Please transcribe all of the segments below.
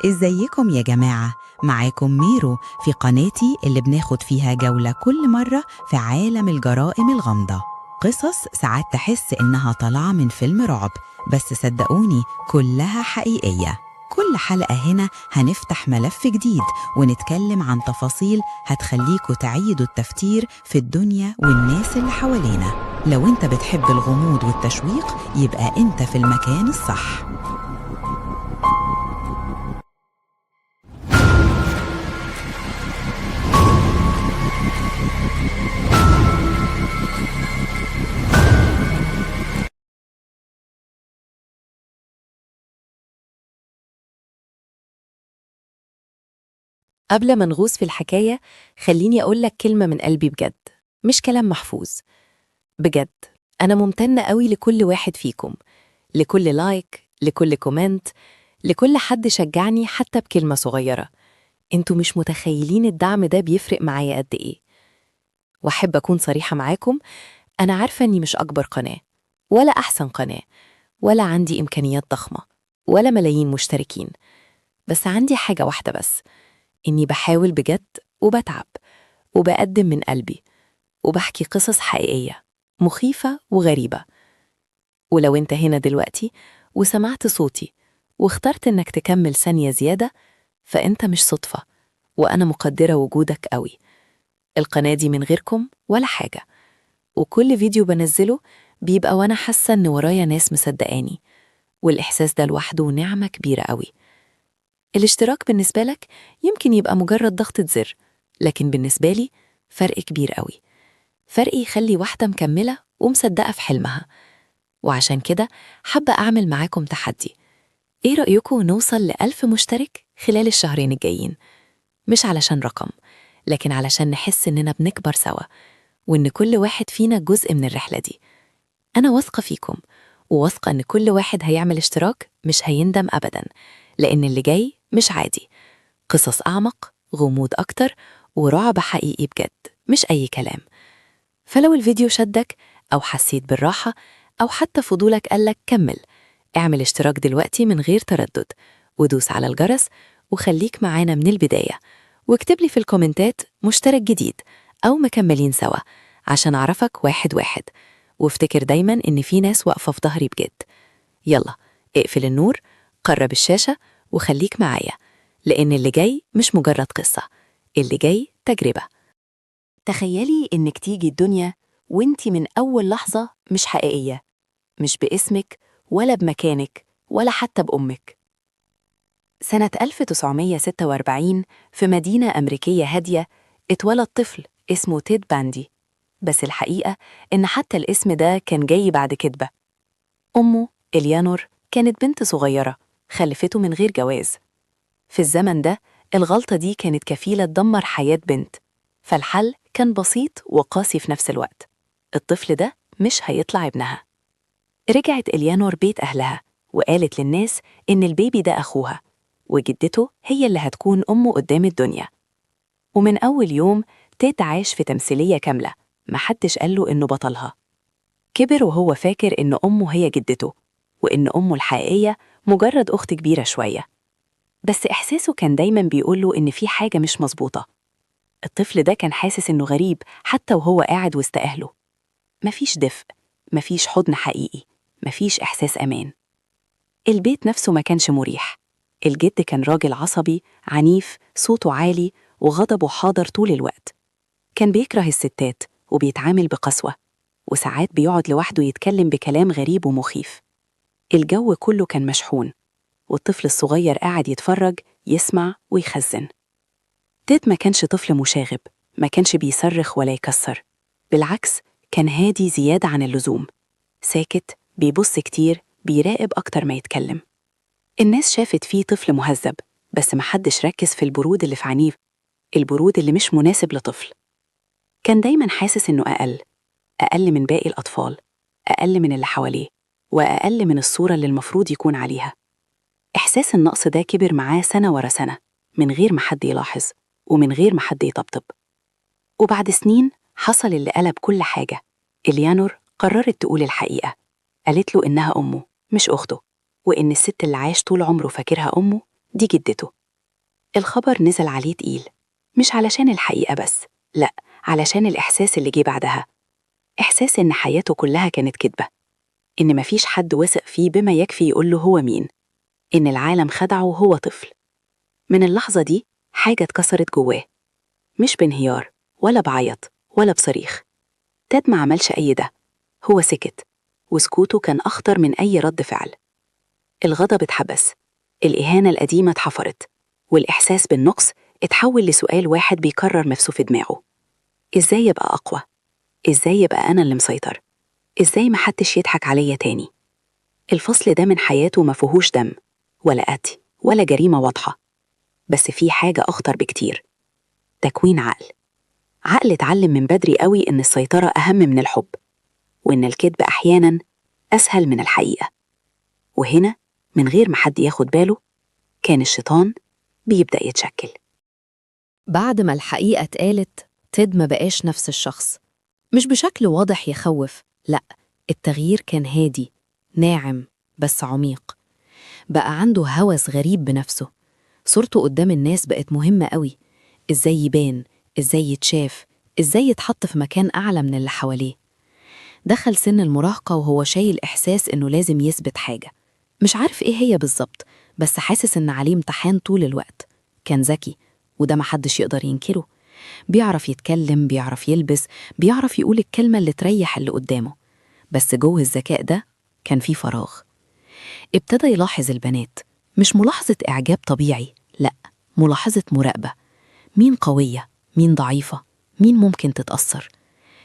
ازيكم يا جماعة؟ معاكم ميرو في قناتي اللي بناخد فيها جولة كل مرة في عالم الجرائم الغامضة. قصص ساعات تحس إنها طالعة من فيلم رعب، بس صدقوني كلها حقيقية. كل حلقة هنا هنفتح ملف جديد ونتكلم عن تفاصيل هتخليكوا تعيدوا التفكير في الدنيا والناس اللي حوالينا. لو انت بتحب الغموض والتشويق يبقى انت في المكان الصح. قبل ما نغوص في الحكاية، خليني أقولك كلمة من قلبي بجد، مش كلام محفوظ. بجد أنا ممتنة قوي لكل واحد فيكم، لكل لايك، لكل كومنت، لكل حد شجعني حتى بكلمة صغيرة. انتوا مش متخيلين الدعم ده بيفرق معايا قد إيه. وأحب أكون صريحة معاكم، أنا عارفة إني مش أكبر قناة، ولا أحسن قناة، ولا عندي إمكانيات ضخمة، ولا ملايين مشتركين. بس عندي حاجة واحدة بس، إني بحاول بجد وبتعب وبقدم من قلبي وبحكي قصص حقيقية مخيفة وغريبة. ولو انت هنا دلوقتي وسمعت صوتي واخترت انك تكمل ثانية زيادة، فانت مش صدفة، وأنا مقدرة وجودك قوي. القناة دي من غيركم ولا حاجة، وكل فيديو بنزله بيبقى وأنا حاسة إن ورايا ناس مصدقاني، والإحساس ده لوحده نعمة كبيرة قوي. الاشتراك بالنسبة لك يمكن يبقى مجرد ضغطة زر، لكن بالنسبة لي فرق كبير قوي، فرق يخلي واحدة مكملة ومصدقة في حلمها. وعشان كده حابة أعمل معاكم تحدي. إيه رأيكم نوصل ل1000 مشترك خلال الشهرين الجايين؟ مش علشان رقم، لكن علشان نحس إننا بنكبر سوا، وإن كل واحد فينا جزء من الرحلة دي. أنا واثقة فيكم، وواثقة إن كل واحد هيعمل اشتراك مش هيندم أبداً، لأن اللي جاي مش عادي. قصص أعمق، غموض أكتر، ورعب حقيقي بجد، مش أي كلام. فلو الفيديو شدك أو حسيت بالراحة أو حتى فضولك قالك كمل، اعمل اشتراك دلوقتي من غير تردد، ودوس على الجرس وخليك معانا من البداية، واكتب لي في الكومنتات مشترك جديد أو مكملين سوا عشان أعرفك واحد واحد. وافتكر دايما إن في ناس واقفة في ظهري بجد. يلا اقفل النور، قرب الشاشة وخليك معايا، لأن اللي جاي مش مجرد قصة، اللي جاي تجربة. تخيلي إنك تيجي الدنيا وإنتي من أول لحظة مش حقيقية، مش باسمك ولا بمكانك ولا حتى بأمك. سنة 1946 في مدينة أمريكية هادية اتولد طفل اسمه تيد باندي، بس الحقيقة إن حتى الاسم ده كان جاي بعد كدبة. أمه إليانور كانت بنت صغيرة خلفته من غير جواز. في الزمن ده الغلطة دي كانت كفيلة تدمر حياة بنت، فالحل كان بسيط وقاسي في نفس الوقت. الطفل ده مش هيطلع ابنها. رجعت إليانور بيت أهلها وقالت للناس إن البيبي ده أخوها، وجدته هي اللي هتكون أمه قدام الدنيا. ومن أول يوم تيد عاش في تمثيلية كاملة، محدش قاله إنه بطلها. كبر وهو فاكر إن أمه هي جدته، وإن أمه الحقيقية مجرد أخت كبيرة شوية. بس إحساسه كان دايماً بيقوله إن في حاجة مش مظبوطة. الطفل ده كان حاسس إنه غريب حتى وهو قاعد وسط أهله. مفيش دفء، مفيش حضن حقيقي، مفيش إحساس أمان. البيت نفسه ما كانش مريح. الجد كان راجل عصبي عنيف، صوته عالي وغضبه حاضر طول الوقت. كان بيكره الستات وبيتعامل بقسوة، وساعات بيقعد لوحده يتكلم بكلام غريب ومخيف. الجو كله كان مشحون، والطفل الصغير قاعد يتفرج، يسمع ويخزن. تيد ما كانش طفل مشاغب، ما كانش بيصرخ ولا يكسر. بالعكس، كان هادي زيادة عن اللزوم، ساكت، بيبص كتير، بيراقب أكتر ما يتكلم. الناس شافت فيه طفل مهذب، بس محدش ركز في البرود اللي في عينيه، البرود اللي مش مناسب لطفل. كان دايما حاسس إنه أقل من باقي الأطفال، أقل من اللي حواليه، وأقل من الصورة اللي المفروض يكون عليها. إحساس النقص ده كبر معاه سنة ورا سنة، من غير ما حد يلاحظ ومن غير ما حد يطبطب. وبعد سنين حصل اللي قلب كل حاجة. إليانور قررت تقول الحقيقة. قالت له إنها أمه مش أخته، وإن الست اللي عاش طول عمره فاكرها أمه دي جدته. الخبر نزل عليه تقيل، مش علشان الحقيقة بس، لأ، علشان الإحساس اللي جه بعدها. إحساس إن حياته كلها كانت كدبة، إن مفيش حد وثق فيه بما يكفي يقوله هو مين، إن العالم خدعه وهو طفل. من اللحظة دي حاجة اتكسرت جواه، مش بانهيار ولا بعيط ولا بصريخ. تاد ما عملش أي ده، هو سكت، وسكوته كان أخطر من أي رد فعل. الغضب اتحبس، الإهانة القديمة اتحفرت، والإحساس بالنقص اتحول لسؤال واحد بيكرر نفسه في دماغه: إزاي يبقى أقوى؟ إزاي يبقى أنا اللي مسيطر؟ إزاي محدش يضحك عليا تاني؟ الفصل ده من حياته ما فيهوش دم ولا قتل ولا جريمة واضحة، بس في حاجة أخطر بكتير: تكوين عقل اتعلم من بدري قوي إن السيطرة أهم من الحب، وإن الكذب أحياناً أسهل من الحقيقة. وهنا من غير ما حد ياخد باله كان الشيطان بيبدأ يتشكل. بعد ما الحقيقة اتقالت، تيد ما بقاش نفس الشخص. مش بشكل واضح يخوف، لأ، التغيير كان هادي، ناعم، بس عميق. بقى عنده هوس غريب بنفسه. صورته قدام الناس بقت مهمة قوي. إزاي يبان، إزاي يتشاف، إزاي يتحط في مكان أعلى من اللي حواليه. دخل سن المراهقة وهو شايل إحساس إنه لازم يثبت حاجة، مش عارف إيه هي بالظبط، بس حاسس إن عليه امتحان طول الوقت. كان ذكي، وده محدش يقدر ينكره. بيعرف يتكلم، بيعرف يلبس، بيعرف يقول الكلمة اللي تريح اللي قدامه. بس جوه الذكاء ده كان فيه فراغ. ابتدى يلاحظ البنات، مش ملاحظة إعجاب طبيعي، لأ، ملاحظة مراقبة. مين قوية، مين ضعيفة، مين ممكن تتأثر.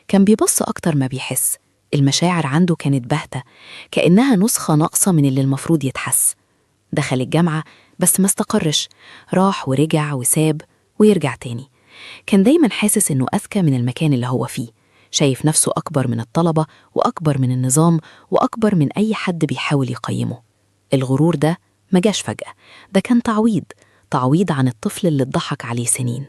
كان بيبص أكتر ما بيحس. المشاعر عنده كانت باهتة، كأنها نسخة ناقصة من اللي المفروض يتحس. دخل الجامعة بس ما استقرش، راح ورجع وساب ويرجع تاني. كان دايما حاسس إنه أذكى من المكان اللي هو فيه، شايف نفسه أكبر من الطلبة وأكبر من النظام وأكبر من أي حد بيحاول يقيمه. الغرور ده ما جاش فجأة، ده كان تعويض عن الطفل اللي اتضحك عليه سنين.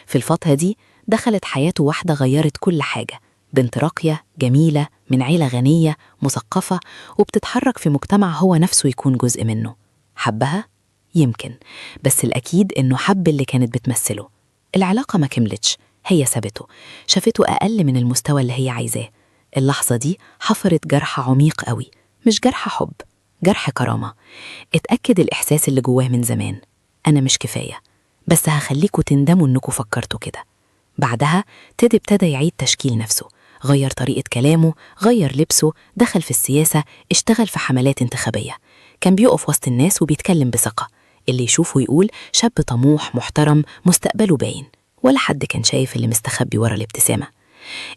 في الفترة دي دخلت حياته واحدة غيرت كل حاجة، بنت راقية جميلة من عيلة غنية مثقفة وبتتحرك في مجتمع هو نفسه يكون جزء منه. حبها؟ يمكن، بس الأكيد إنه حب اللي كانت بتمثله. العلاقة ما كملتش، هي سابته، شافته أقل من المستوى اللي هي عايزاه. اللحظة دي حفرت جرح عميق قوي، مش جرح حب، جرح كرامة. اتأكد الإحساس اللي جواه من زمان: أنا مش كفاية، بس هخليكوا تندموا إنكوا فكرتوا كده. بعدها تيد ابتدى يعيد تشكيل نفسه، غير طريقة كلامه، غير لبسه، دخل في السياسة، اشتغل في حملات انتخابية. كان بيقف وسط الناس وبيتكلم بثقة، اللي يشوفه يقول شاب طموح محترم مستقبله باين، ولا حد كان شايف اللي مستخبي ورا الابتسامة.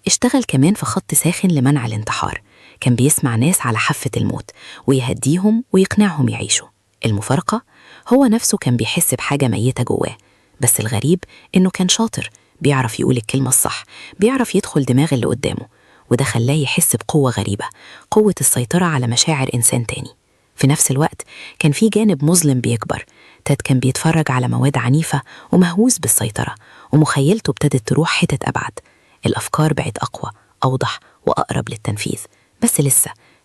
اشتغل كمان في خط ساخن لمنع الانتحار، كان بيسمع ناس على حافة الموت ويهديهم ويقنعهم يعيشوا. المفارقة، هو نفسه كان بيحس بحاجة ميتة جواه، بس الغريب إنه كان شاطر، بيعرف يقول الكلمة الصح، بيعرف يدخل دماغ اللي قدامه، وده خلاه يحس بقوة غريبة، قوة السيطرة على مشاعر إنسان تاني. في نفس الوقت كان في جانب مظلم بيكبر. تاد كان بيتفرج على مواد عنيفة ومهووس بالسيطرة، ومخيلته ابتدت تروح حتة أبعد. الأفكار بقت أقوى، أوضح وأقرب للتنفيذ، بس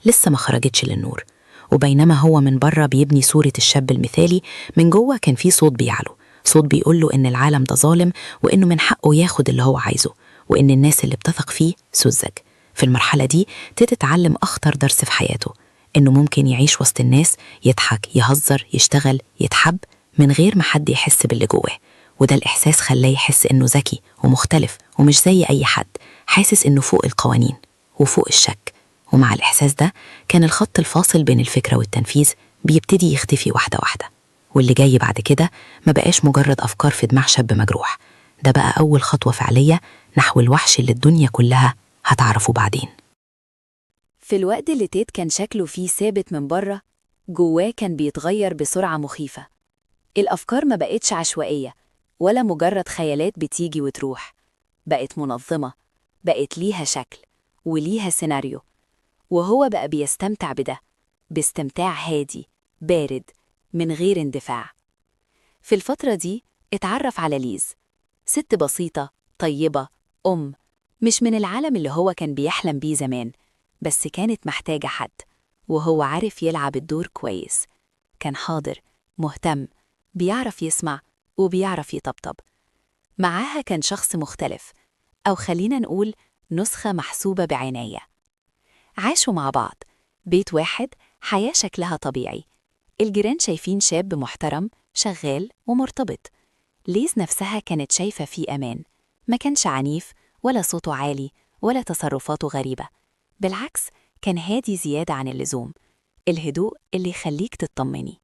لسه ما خرجتش للنور. وبينما هو من بره بيبني صورة الشاب المثالي، من جوه كان في صوت بيعلو، صوت بيقوله إن العالم ده ظالم، وإنه من حقه ياخد اللي هو عايزه، وإن الناس اللي بتثق فيه سذج. في المرحلة دي تتعلم أخطر درس في حياته: إنه ممكن يعيش وسط الناس، يضحك، يهزر، يشتغل، يتحب من غير ما حد يحس باللي جواه. وده الإحساس خلاه يحس إنه ذكي ومختلف ومش زي أي حد، حاسس إنه فوق القوانين وفوق الشك. ومع الإحساس ده كان الخط الفاصل بين الفكرة والتنفيذ بيبتدي يختفي واحدة واحدة. واللي جاي بعد كده ما بقاش مجرد أفكار في دماغ شاب مجروح، ده بقى أول خطوة فعلية نحو الوحش اللي الدنيا كلها هتعرفه بعدين. في الوقت اللي تيد كان شكله فيه ثابت من بره، جواه كان بيتغير بسرعة مخيفة. الأفكار ما بقتش عشوائية ولا مجرد خيالات بتيجي وتروح، بقت منظمة، بقت ليها شكل وليها سيناريو. وهو بقى بيستمتع بده، باستمتاع هادي بارد من غير اندفاع. في الفترة دي اتعرف على ليز، ست بسيطة طيبة، مش من العالم اللي هو كان بيحلم بيه زمان، بس كانت محتاجة حد، وهو عارف يلعب الدور كويس. كان حاضر، مهتم، بيعرف يسمع وبيعرف يطبطب. معاها كان شخص مختلف، أو خلينا نقول نسخة محسوبة بعناية. عاشوا مع بعض، بيت واحد، حياة شكلها طبيعي. الجيران شايفين شاب محترم شغال ومرتبط. ليز نفسها كانت شايفة فيه أمان، ما كانش عنيف ولا صوته عالي ولا تصرفاته غريبة. بالعكس، كان هادي زيادة عن اللزوم، الهدوء اللي يخليك تطمني.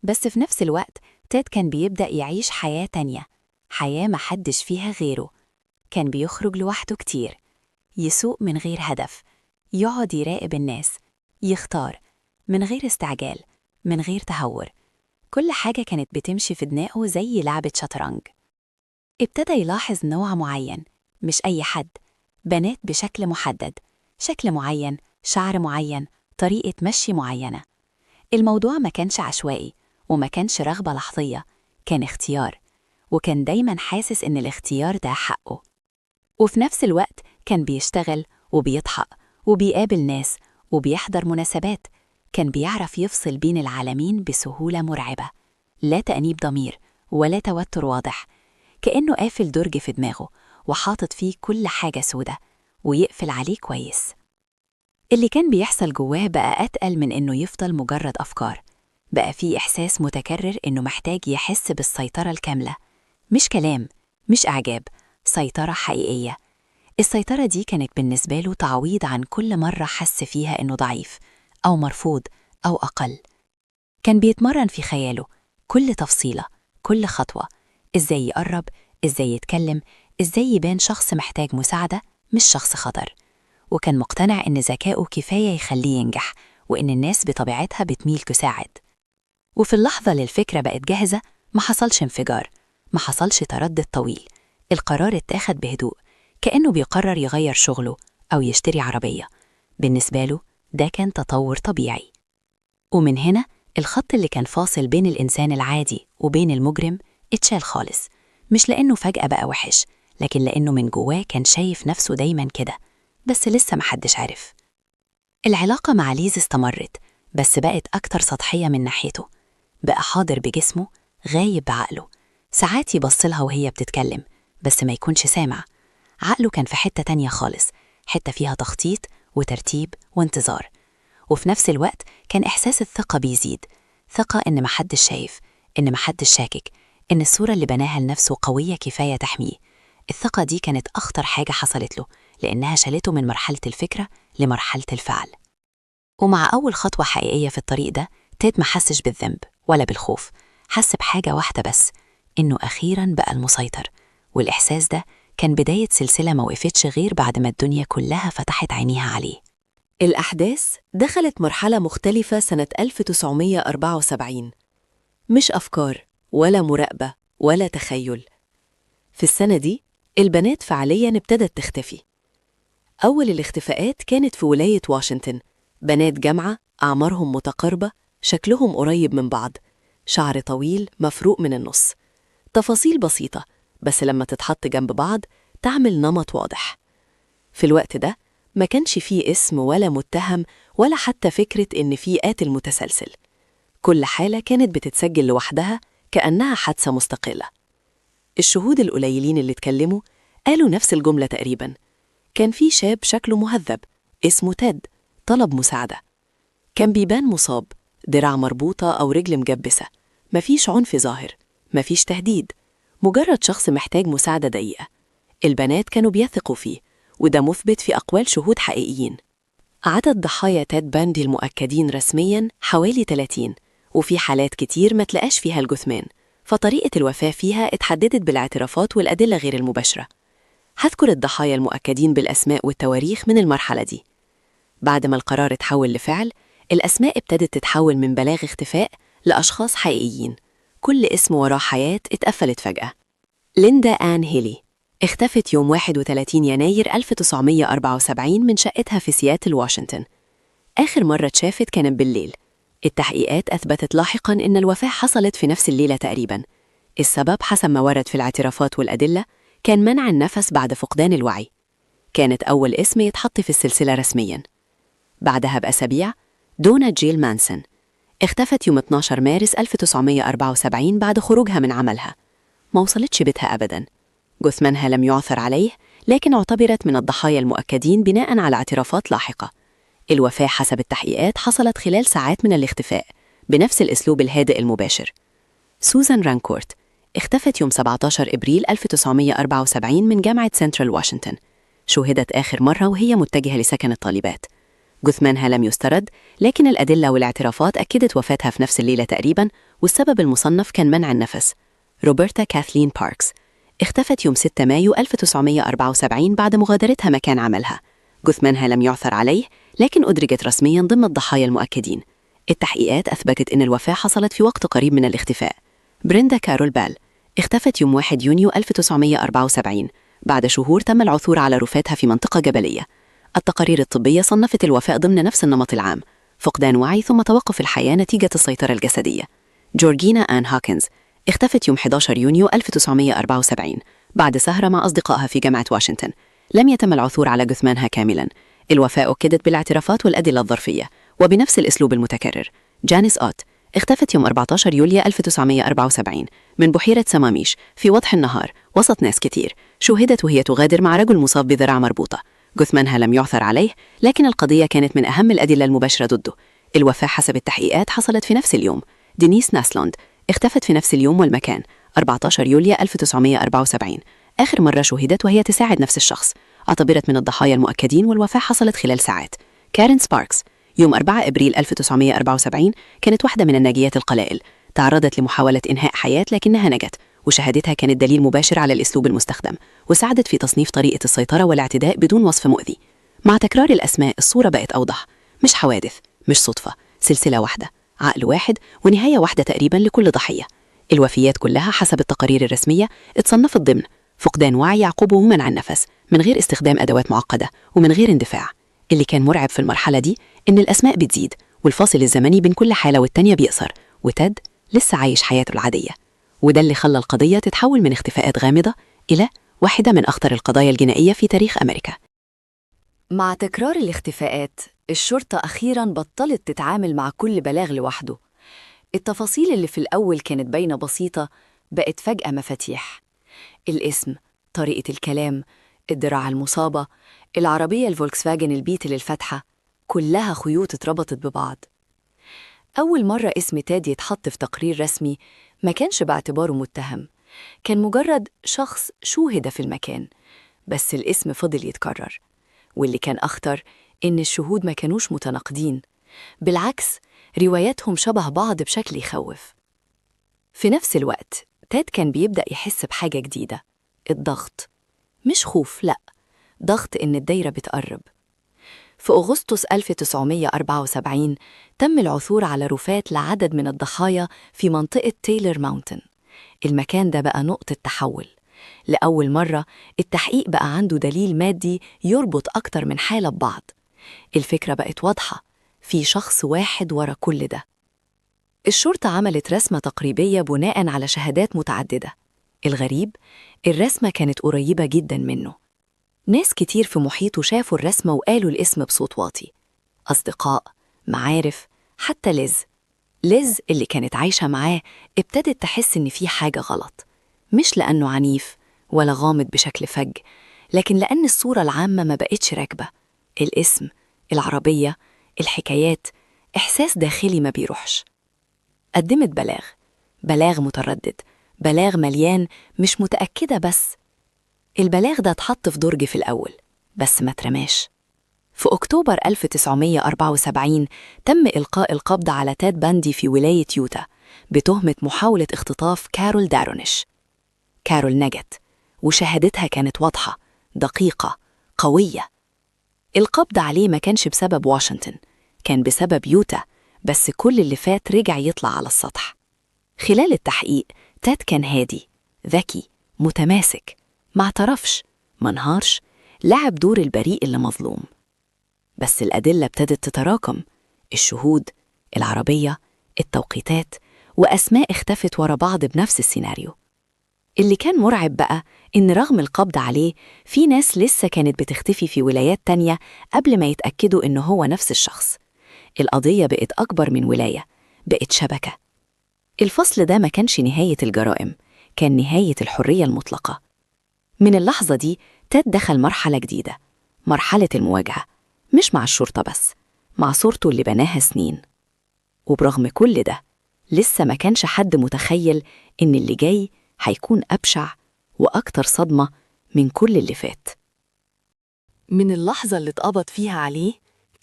بس في نفس الوقت تيد كان بيبدأ يعيش حياة تانية، حياة محدش فيها غيره. كان بيخرج لوحده كتير، يسوق من غير هدف، يقعد يراقب الناس، يختار من غير استعجال، من غير تهور. كل حاجة كانت بتمشي في دماغه زي لعبة شطرنج. ابتدى يلاحظ نوع معين، مش أي حد، بنات بشكل محدد، شكل معين، شعر معين، طريقة مشي معينة. الموضوع ما كانش عشوائي وما كانش رغبة لحظية، كان اختيار، وكان دايما حاسس إن الاختيار ده حقه. وفي نفس الوقت كان بيشتغل وبيضحك وبيقابل ناس وبيحضر مناسبات. كان بيعرف يفصل بين العالمين بسهولة مرعبة، لا تأنيب ضمير ولا توتر واضح، كأنه قافل درج في دماغه وحاطط فيه كل حاجة سودة ويقفل عليه كويس. اللي كان بيحصل جواه بقى أتقل من إنه يفضل مجرد أفكار، بقى فيه إحساس متكرر إنه محتاج يحس بالسيطرة الكاملة، مش كلام، مش إعجاب، سيطرة حقيقية. السيطرة دي كانت بالنسبة له تعويض عن كل مرة حس فيها إنه ضعيف أو مرفوض أو أقل. كان بيتمرن في خياله كل تفصيلة، كل خطوة، إزاي يقرب، إزاي يتكلم، إزاي يبان شخص محتاج مساعدة مش شخص خطر. وكان مقتنع إن ذكائه كفاية يخليه ينجح، وإن الناس بطبيعتها بتميل تساعد. وفي اللحظة اللي الفكرة بقت جاهزة، ما حصلش انفجار، ما حصلش تردد طويل. القرار اتاخد بهدوء، كأنه بيقرر يغير شغله أو يشتري عربية. بالنسبة له ده كان تطور طبيعي. ومن هنا الخط اللي كان فاصل بين الإنسان العادي وبين المجرم اتشال خالص، مش لأنه فجأة بقى وحش، لكن لأنه من جواه كان شايف نفسه دايما كده، بس لسه محدش عارف. العلاقة مع ليز استمرت، بس بقت أكتر سطحية من ناحيته. بقى حاضر بجسمه، غايب بعقله. ساعات يبصلها وهي بتتكلم بس ما يكونش سامع. عقله كان في حتة تانية خالص، حتة فيها تخطيط وترتيب وانتظار. وفي نفس الوقت كان إحساس الثقة بيزيد، ثقة إن محدش شايف، إن محدش شاكك، إن الصورة اللي بناها لنفسه قوية كفاية تحميه. الثقة دي كانت أخطر حاجة حصلت له، لأنها شالته من مرحلة الفكرة لمرحلة الفعل. ومع أول خطوة حقيقية في الطريق ده، تيد ما حسش بالذنب ولا بالخوف، حس بحاجة واحدة بس، إنه أخيراً بقى المسيطر. والإحساس ده كان بداية سلسلة ما وقفتش غير بعد ما الدنيا كلها فتحت عينيها عليه. الأحداث دخلت مرحلة مختلفة سنة 1974، مش أفكار ولا مراقبة ولا تخيل. في السنة دي البنات فعلياً ابتدت تختفي. أول الاختفاءات كانت في ولاية واشنطن، بنات جامعة أعمارهم متقاربة، شكلهم قريب من بعض، شعر طويل مفروق من النص، تفاصيل بسيطة بس لما تتحط جنب بعض تعمل نمط واضح. في الوقت ده ما كانش فيه اسم ولا متهم ولا حتى فكرة إن فيه قاتل متسلسل. كل حالة كانت بتتسجل لوحدها كأنها حادثة مستقلة. الشهود القليلين اللي اتكلموا قالوا نفس الجملة تقريباً. كان في شاب شكله مهذب اسمه تيد طلب مساعدة. كان بيبان مصاب، دراع مربوطة أو رجل مجبسة، مفيش عنف ظاهر، مفيش تهديد، مجرد شخص محتاج مساعدة دقيقة. البنات كانوا بيثقوا فيه، وده مثبت في أقوال شهود حقيقيين. عدد ضحايا تيد باندي المؤكدين رسمياً حوالي 30، وفي حالات كتير ما تلقاش فيها الجثمان، فطريقة الوفاة فيها اتحددت بالاعترافات والأدلة غير المباشرة. هذكر الضحايا المؤكدين بالأسماء والتواريخ من المرحلة دي. بعد ما القرار اتحول لفعل، الأسماء ابتدت تتحول من بلاغ اختفاء لأشخاص حقيقيين، كل اسم وراه حياة اتقفلت فجأة. ليندا آن هيلي اختفت يوم 31 يناير 1974 من شقتها في سياتل، واشنطن. آخر مرة اتشافت كانت بالليل. التحقيقات أثبتت لاحقاً إن الوفاة حصلت في نفس الليلة تقريباً. السبب حسب ما ورد في الاعترافات والأدلة كان منع النفس بعد فقدان الوعي. كانت أول اسم يتحط في السلسلة رسمياً. بعدها بأسابيع، دونا جيل مانسون اختفت يوم 12 مارس 1974 بعد خروجها من عملها. ما وصلتش بيتها أبداً. جثمانها لم يعثر عليه، لكن اعتبرت من الضحايا المؤكدين بناءً على اعترافات لاحقة. الوفاة حسب التحقيقات حصلت خلال ساعات من الاختفاء بنفس الأسلوب الهادئ المباشر. سوزان رانكورت اختفت يوم 17 إبريل 1974 من جامعة سنترال واشنطن. شوهدت آخر مرة وهي متجهة لسكن الطالبات. جثمانها لم يسترد، لكن الأدلة والاعترافات أكدت وفاتها في نفس الليلة تقريباً، والسبب المصنف كان منع النفس. روبرتا كاثلين باركس اختفت يوم 6 مايو 1974 بعد مغادرتها مكان عملها. جثمانها لم يعثر عليه، لكن أدرجت رسمياً ضمن الضحايا المؤكدين. التحقيقات أثبتت أن الوفاة حصلت في وقت قريب من الاختفاء. بريندا كارول بال اختفت يوم 1 يونيو 1974 بعد شهور تم العثور على رفاتها في منطقة جبلية. التقارير الطبية صنفت الوفاة ضمن نفس النمط العام: فقدان وعي ثم توقف الحياة نتيجة السيطرة الجسدية. جورجينا آن هوكنز اختفت يوم 11 يونيو 1974 بعد سهرة مع أصدقائها في جامعة واشنطن. لم يتم العثور على جثمانها كاملاً. الوفاة أكدت بالاعترافات والأدلة الظرفية وبنفس الأسلوب المتكرر. جانيس أوت اختفت يوم 14 يوليو 1974 من بحيرة سماميش في وضح النهار وسط ناس كتير. شوهدت وهي تغادر مع رجل مصاب بذراع مربوطة. جثمانها لم يعثر عليه، لكن القضية كانت من أهم الأدلة المباشرة ضده. الوفاة حسب التحقيقات حصلت في نفس اليوم. دينيس ناسلوند اختفت في نفس اليوم والمكان 14 يوليو 1974. آخر مرة شوهدت وهي تساعد نفس الشخص. اعتبرت من الضحايا المؤكدين، والوفاة حصلت خلال ساعات. كارين سباركس يوم 4 إبريل 1974 كانت واحدة من الناجيات القلائل. تعرضت لمحاولة إنهاء حياة لكنها نجت، وشهادتها كانت دليل مباشر على الأسلوب المستخدم، وساعدت في تصنيف طريقة السيطرة والاعتداء بدون وصف مؤذي. مع تكرار الأسماء الصورة بقت أوضح. مش حوادث، مش صدفة، سلسلة واحدة، عقل واحد، ونهاية واحدة تقريبا لكل ضحية. الوفيات كلها حسب التقارير الرسمية اتصنفت ضمن فقدان وعي يعقبه منع النفس، من غير استخدام أدوات معقدة ومن غير اندفاع. اللي كان مرعب في المرحلة دي إن الأسماء بتزيد، والفاصل الزمني بين كل حالة والتانية بيقصر، وتيد لسه عايش حياته العادية. وده اللي خلى القضية تتحول من اختفاءات غامضة إلى واحدة من أخطر القضايا الجنائية في تاريخ أمريكا. مع تكرار الاختفاءات، الشرطة أخيراً بطلت تتعامل مع كل بلاغ لوحده. التفاصيل اللي في الأول كانت باينة بسيطة بقت فجأة مفاتيح. الاسم، طريقة الكلام، الدراع المصابة، العربية الفولكسفاجن البيتل الفاتحة، كلها خيوط اتربطت ببعض. أول مرة اسم تاد يتحط في تقرير رسمي ما كانش باعتباره متهم، كان مجرد شخص شوهد في المكان، بس الاسم فضل يتكرر. واللي كان أخطر إن الشهود ما كانوش متناقضين، بالعكس رواياتهم شبه بعض بشكل يخوف. في نفس الوقت تاد كان بيبدأ يحس بحاجة جديدة: الضغط. مش خوف، لأ، ضغط إن الدايرة بتقرب. في أغسطس 1974 تم العثور على رفات لعدد من الضحايا في منطقة تايلر ماونتن. المكان ده بقى نقطة تحول. لأول مرة التحقيق بقى عنده دليل مادي يربط أكتر من حالة ببعض. الفكرة بقت واضحة، في شخص واحد ورا كل ده. الشرطة عملت رسمة تقريبية بناء على شهادات متعددة. الغريب، الرسمة كانت قريبة جدا منه. ناس كتير في محيطه شافوا الرسمة وقالوا الاسم بصوت واطي: أصدقاء، معارف، حتى ليز اللي كانت عايشة معاه ابتدت تحس إن في حاجة غلط، مش لأنه عنيف ولا غامض بشكل فج، لكن لأن الصورة العامة ما بقتش راكبة. الاسم، العربية، الحكايات، إحساس داخلي ما بيروحش. قدمت بلاغ متردد، بلاغ مليان مش متأكدة. بس البلاغ ده اتحط في درج في الأول، بس ما ترماش. في أكتوبر 1974 تم إلقاء القبض على تاد باندي في ولاية يوتا بتهمة محاولة اختطاف كارول دارونيش. كارول نجت، وشهادتها كانت واضحة، دقيقة، قوية. القبض عليه ما كانش بسبب واشنطن، كان بسبب يوتا، بس كل اللي فات رجع يطلع على السطح. خلال التحقيق تاد كان هادي، ذكي، متماسك، ما اعترفش، ما انهارش، لعب دور البريء اللي مظلوم. بس الأدلة ابتدت تتراكم: الشهود، العربية، التوقيتات، وأسماء اختفت ورا بعض بنفس السيناريو. اللي كان مرعب بقى إن رغم القبض عليه في ناس لسه كانت بتختفي في ولايات تانية قبل ما يتأكدوا إنه هو نفس الشخص. القضية بقت أكبر من ولاية، بقت شبكة. الفصل ده ما كانش نهاية الجرائم، كان نهاية الحرية المطلقة. من اللحظة دي تيد دخل مرحلة جديدة، مرحلة المواجهة، مش مع الشرطة بس، مع صورته اللي بناها سنين. وبرغم كل ده لسه ما كانش حد متخيل إن اللي جاي هيكون أبشع وأكتر صدمة من كل اللي فات. من اللحظة اللي اتقبض فيها عليه،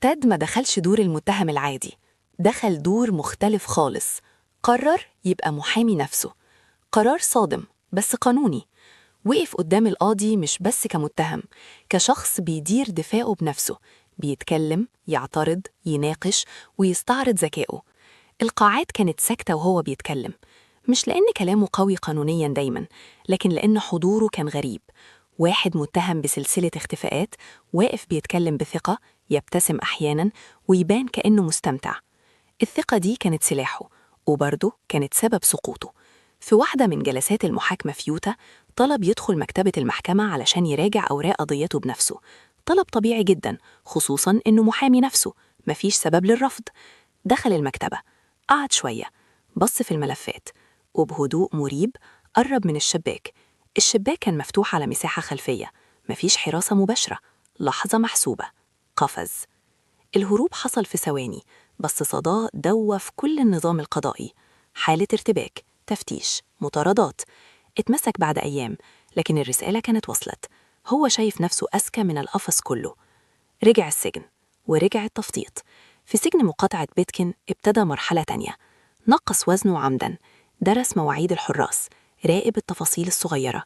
تيد ما دخلش دور المتهم العادي، دخل دور مختلف خالص. قرر يبقى محامي نفسه، قرار صادم بس قانوني. وقف قدام القاضي مش بس كمتهم، كشخص بيدير دفاعه بنفسه، بيتكلم، يعترض، يناقش ويستعرض ذكائه. القاعات كانت ساكتة وهو بيتكلم، مش لأن كلامه قوي قانونياً دايماً، لكن لأن حضوره كان غريب. واحد متهم بسلسلة اختفاءات واقف بيتكلم بثقة، يبتسم أحياناً ويبان كأنه مستمتع. الثقة دي كانت سلاحه، وبرضه كانت سبب سقوطه. في واحدة من جلسات المحاكمة في يوتا طلب يدخل مكتبة المحكمة علشان يراجع أوراق قضيته بنفسه. طلب طبيعي جدا، خصوصا إنه محامي نفسه، مفيش سبب للرفض. دخل المكتبة، قعد شوية، بص في الملفات، وبهدوء مريب قرب من الشباك. الشباك كان مفتوح على مساحة خلفية، مفيش حراسة مباشرة. لحظة محسوبة، قفز. الهروب حصل في ثواني، بس صداه دوّف كل النظام القضائي. حالة ارتباك، تفتيش، مطاردات. اتمسك بعد أيام، لكن الرسالة كانت وصلت. هو شايف نفسه أذكى من القفص كله. رجع السجن، ورجع التفطيط. في سجن مقاطعة بيتكن ابتدى مرحلة تانية. نقص وزنه عمداً، درس مواعيد الحراس، راقب التفاصيل الصغيرة.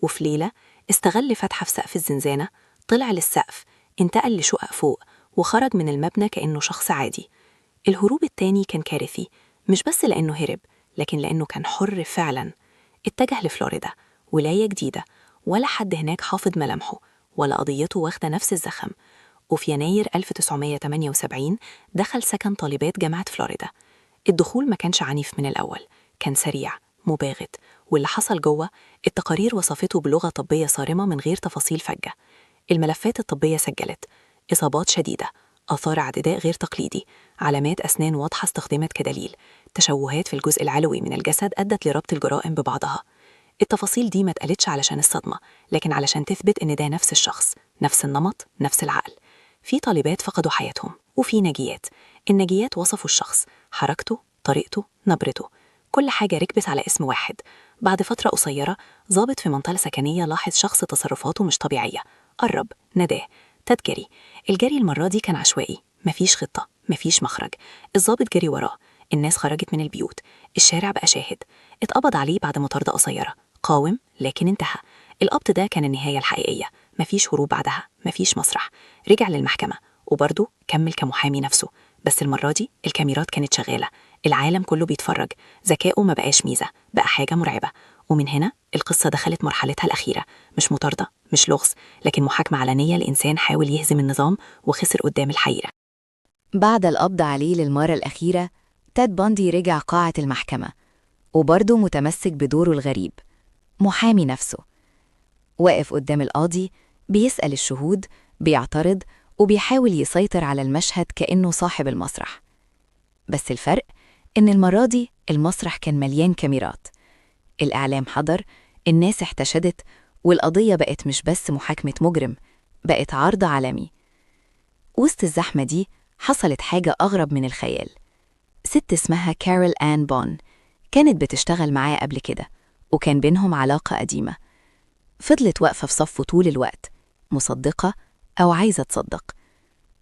وفي ليلة استغل فتحة في سقف الزنزانة، طلع للسقف، انتقل لشقق فوق، وخرج من المبنى كأنه شخص عادي. الهروب التاني كان كارثي، مش بس لأنه هرب، لكن لأنه كان حر فعلاً. اتجه لفلوريدا، ولاية جديدة، ولا حد هناك حافظ ملامحه، ولا قضيته واخدة نفس الزخم. وفي يناير 1978 دخل سكن طالبات جامعة فلوريدا. الدخول ما كانش عنيف من الأول، كان سريع، مباغت. واللي حصل جوه، التقارير وصفته بلغة طبية صارمة من غير تفاصيل فجة. الملفات الطبية سجلت إصابات شديدة، آثار اعتداء غير تقليدي، علامات أسنان واضحة استخدمت كدليل، تشوهات في الجزء العلوي من الجسد أدت لربط الجرائم ببعضها. التفاصيل دي ما اتقالتش علشان الصدمة، لكن علشان تثبت إن ده نفس الشخص، نفس النمط، نفس العقل. في طالبات فقدوا حياتهم، وفي ناجيات. الناجيات وصفوا الشخص، حركته، طريقته، نبرته، كل حاجة ركبت على اسم واحد. بعد فترة قصيرة، ضابط في منطقة سكنية لاحظ شخص تصرفاته مش طبيعية. قرب، ناداه، تجري. الجري المرة دي كان عشوائي، مفيش خطة، مفيش مخرج. الضابط جري وراه، الناس خرجت من البيوت، الشارع بقى شاهد. اتقبض عليه بعد مطاردة قصيرة، قاوم لكن انتهى. القبض ده كان النهاية الحقيقية، مفيش هروب بعدها، مفيش مسرح. رجع للمحكمة، وبرضه كمل كمحامي نفسه، بس المرة دي الكاميرات كانت شغالة، العالم كله بيتفرج. ذكائه ما بقاش ميزة، بقى حاجة مرعبة. ومن هنا القصة دخلت مرحلتها الأخيرة، مش مطاردة، مش لغز، لكن محاكمة علنية لإنسان حاول يهزم النظام وخسر قدام الحقيقة. بعد القبض عليه للمرة الأخيرة، تيد باندي رجع قاعة المحكمة، وبرضه متمسك بدوره الغريب، محامي نفسه. واقف قدام القاضي، بيسأل الشهود، بيعترض، وبيحاول يسيطر على المشهد كأنه صاحب المسرح. بس الفرق إن المرة دي المسرح كان مليان كاميرات، الإعلام حضر، الناس احتشدت، والقضية بقت مش بس محاكمة مجرم، بقت عرض عالمي. وسط الزحمة دي حصلت حاجة أغرب من الخيال. ست اسمها كارول آن بون كانت بتشتغل معاه قبل كده، وكان بينهم علاقة قديمة. فضلت واقفة في صفه طول الوقت، مصدقة أو عايزة تصدق.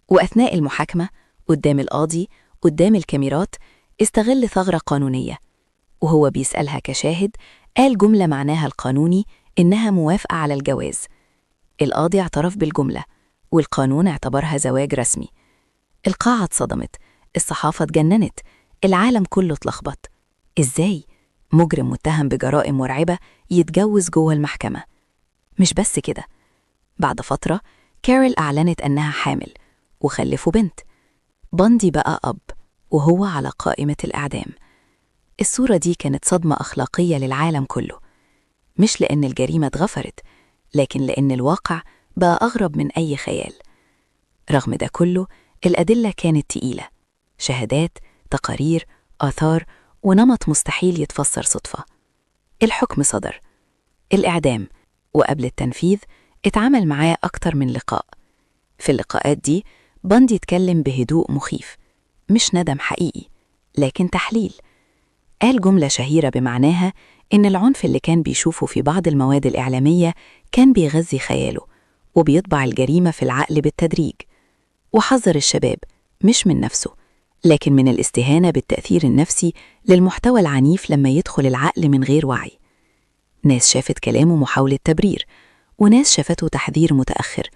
وأثناء المحاكمة، قدام القاضي، قدام الكاميرات، استغل ثغرة قانونية. وهو بيسألها كشاهد، قال جملة معناها القانوني إنها موافقة على الجواز. القاضي اعترف بالجملة، والقانون اعتبرها زواج رسمي. القاعة اتصدمت، الصحافة اتجننت، العالم كله اتلخبط. إزاي مجرم متهم بجرائم مرعبة يتجوز جوه المحكمة؟ مش بس كده، بعد فترة كارول أعلنت أنها حامل وخلفوا بنت. باندي بقى أب، وهو على قائمة الإعدام. الصورة دي كانت صدمة أخلاقية للعالم كله، مش لأن الجريمة اتغفرت، لكن لأن الواقع بقى أغرب من أي خيال. رغم ده كله، الأدلة كانت تقيلة، شهادات، تقارير، آثار ونمط مستحيل يتفسر صدفة. الحكم صدر، الإعدام، وقبل التنفيذ اتعامل معاه أكتر من لقاء. في اللقاءات دي باندي اتكلم بهدوء مخيف، مش ندم حقيقي لكن تحليل. قال جملة شهيرة بمعناها إن العنف اللي كان بيشوفه في بعض المواد الإعلامية كان بيغذي خياله وبيطبع الجريمة في العقل بالتدريج. وحذر الشباب مش من نفسه لكن من الاستهانة بالتأثير النفسي للمحتوى العنيف لما يدخل العقل من غير وعي. ناس شافت كلامه محاولة تبرير وناس شافته تحذير متأخر،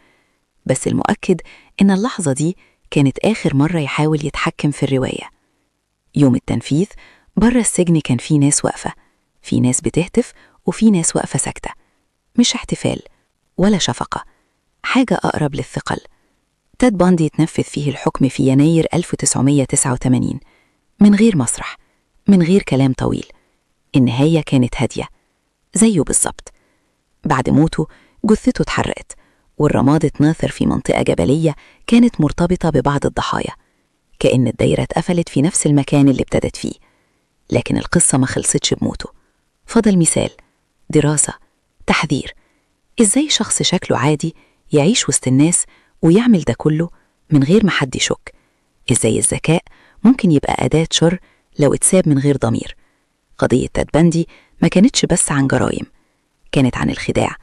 بس المؤكد إن اللحظة دي كانت آخر مرة يحاول يتحكم في الرواية. يوم التنفيذ بره السجن كان في ناس واقفة، في ناس بتهتف وفي ناس واقفة ساكتة، مش احتفال ولا شفقة، حاجة أقرب للثقل. تيد باندي اتنفذ فيه الحكم في يناير 1989 من غير مسرح، من غير كلام طويل. النهاية كانت هادية زيه بالظبط. بعد موته جثته اتحرقت والرماد اتناثر في منطقة جبلية كانت مرتبطة ببعض الضحايا، كأن الدايرة اتقفلت في نفس المكان اللي ابتدت فيه. لكن القصة ما خلصتش بموته، فضل مثال، دراسة، تحذير. إزاي شخص شكله عادي يعيش وسط الناس ويعمل ده كله من غير ما حد يشك؟ إزاي الذكاء ممكن يبقى أداة شر لو اتساب من غير ضمير؟ قضية تيد باندي ما كانتش بس عن جرائم، كانت عن الخداع،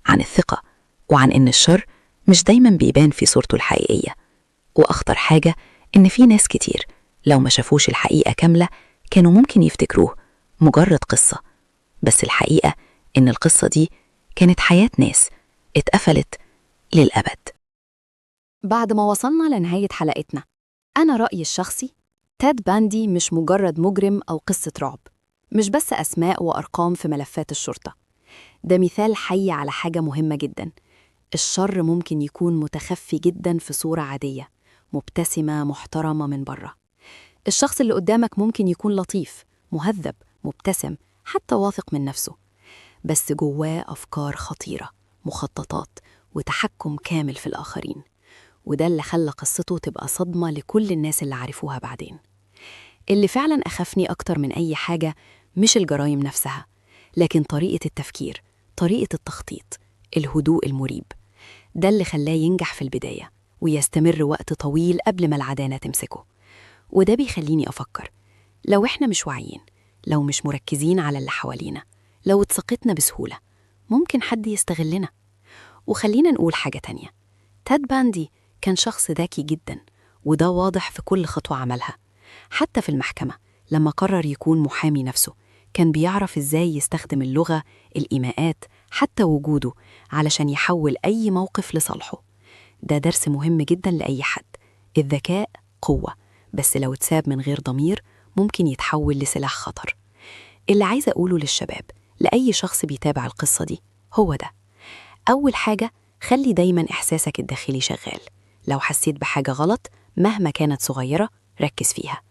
عن الثقة، وعن إن الشر مش دايما بيبان في صورته الحقيقية. وأخطر حاجة إن في ناس كتير لو ما شافوش الحقيقة كاملة كانوا ممكن يفتكروه مجرد قصة، بس الحقيقة إن القصة دي كانت حياة ناس اتقفلت للأبد. بعد ما وصلنا لنهاية حلقتنا، أنا رأيي الشخصي تيد باندي مش مجرد مجرم أو قصة رعب، مش بس أسماء وأرقام في ملفات الشرطة. ده مثال حي على حاجة مهمة جدا: الشر ممكن يكون متخفي جدا في صورة عادية، مبتسمة محترمة من بره. الشخص اللي قدامك ممكن يكون لطيف، مهذب، مبتسم، حتى واثق من نفسه، بس جواه أفكار خطيرة، مخططات، وتحكم كامل في الآخرين. وده اللي خلى قصته تبقى صدمة لكل الناس اللي عرفوها بعدين. اللي فعلا أخفني أكتر من أي حاجة مش الجرائم نفسها، لكن طريقة التفكير، طريقة التخطيط، الهدوء المريب. ده اللي خلاه ينجح في البداية ويستمر وقت طويل قبل ما العدالة تمسكه. وده بيخليني أفكر، لو إحنا مش واعيين، لو مش مركزين على اللي حوالينا، لو اتسقطنا بسهولة، ممكن حد يستغلنا. وخلينا نقول حاجة تانية، تيد باندي كان شخص ذكي جدا، وده واضح في كل خطوة عملها. حتى في المحكمة لما قرر يكون محامي نفسه كان بيعرف إزاي يستخدم اللغة، الإيماءات، حتى وجوده علشان يحول أي موقف لصالحه. ده درس مهم جدا لأي حد. الذكاء قوة، بس لو اتساب من غير ضمير ممكن يتحول لسلاح خطر. اللي عايزة أقوله للشباب، لأي شخص بيتابع القصة دي، هو ده: أول حاجة، خلي دايما إحساسك الداخلي شغال. لو حسيت بحاجة غلط مهما كانت صغيرة ركز فيها.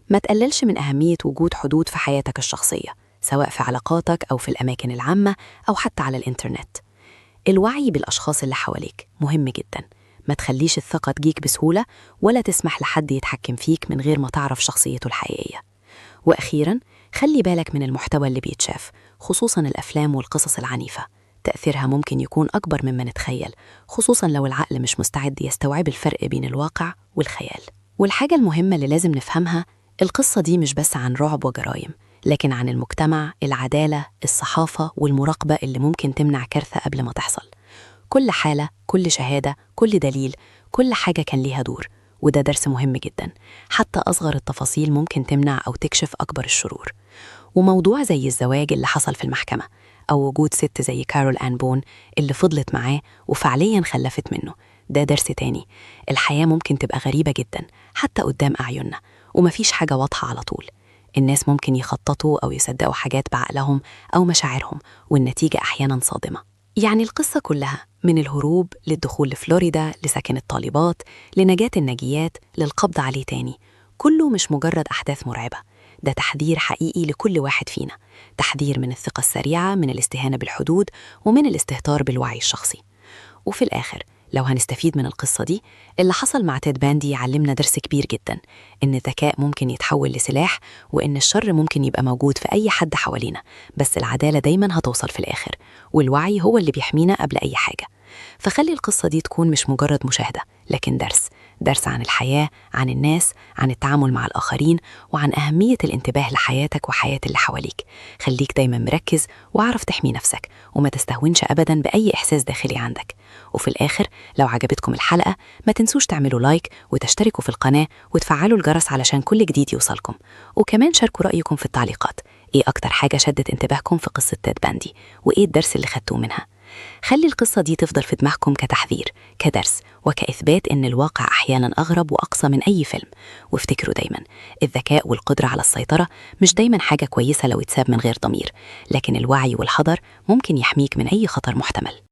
ما تقللش من أهمية وجود حدود في حياتك الشخصية، سواء في علاقاتك أو في الأماكن العامة أو حتى على الإنترنت. الوعي بالأشخاص اللي حواليك مهم جدا. ما تخليش الثقة تجيك بسهولة ولا تسمح لحد يتحكم فيك من غير ما تعرف شخصيته الحقيقية. وأخيراً، خلي بالك من المحتوى اللي بيتشاف، خصوصاً الأفلام والقصص العنيفة. تأثيرها ممكن يكون أكبر مما نتخيل، خصوصاً لو العقل مش مستعد يستوعب الفرق بين الواقع والخيال. والحاجة المهمة اللي لازم نفهمها، القصة دي مش بس عن رعب وجرائم، لكن عن المجتمع، العدالة، الصحافة والمراقبة اللي ممكن تمنع كارثة قبل ما تحصل. كل حالة، كل شهادة، كل دليل، كل حاجة كان ليها دور، وده درس مهم جدا. حتى أصغر التفاصيل ممكن تمنع أو تكشف أكبر الشرور. وموضوع زي الزواج اللي حصل في المحكمة، أو وجود ست زي كارول آن بون اللي فضلت معاه وفعليا خلفت منه، ده درس تاني. الحياة ممكن تبقى غريبة جدا حتى قدام أعيننا، ومفيش حاجة واضحة على طول. الناس ممكن يخططوا أو يصدقوا حاجات بعقلهم أو مشاعرهم، والنتيجة أحيانا صادمة. يعني القصة كلها، من الهروب للدخول لفلوريدا، لسكن الطالبات، لنجاة الناجيات، للقبض عليه تاني، كله مش مجرد أحداث مرعبة. ده تحذير حقيقي لكل واحد فينا، تحذير من الثقة السريعة، من الاستهانة بالحدود، ومن الاستهتار بالوعي الشخصي. وفي الآخر، لو هنستفيد من القصة دي، اللي حصل مع تيد باندي يعلمنا درس كبير جدا، إن الذكاء ممكن يتحول لسلاح، وإن الشر ممكن يبقى موجود في أي حد حوالينا، بس العدالة دايما هتوصل في الآخر، والوعي هو اللي بيحمينا قبل أي حاجة. فخلي القصة دي تكون مش مجرد مشاهدة، لكن درس عن الحياة، عن الناس، عن التعامل مع الآخرين، وعن أهمية الانتباه لحياتك وحياة اللي حواليك. خليك دايما مركز واعرف تحمي نفسك، وما تستهونش أبدا بأي إحساس داخلي عندك. وفي الآخر، لو عجبتكم الحلقة ما تنسوش تعملوا لايك وتشتركوا في القناة وتفعلوا الجرس علشان كل جديد يوصلكم. وكمان شاركوا رأيكم في التعليقات، إيه أكتر حاجة شدت انتباهكم في قصة تيد باندي، وإيه الدرس اللي خدتوه منها. خلي القصة دي تفضل في دماغكم كتحذير، كدرس، وكإثبات إن الواقع أحيانا أغرب وأقصى من أي فيلم. وافتكروا دايما، الذكاء والقدرة على السيطرة مش دايما حاجة كويسة لو اتساب من غير ضمير، لكن الوعي والحذر ممكن يحميك من أي خطر محتمل.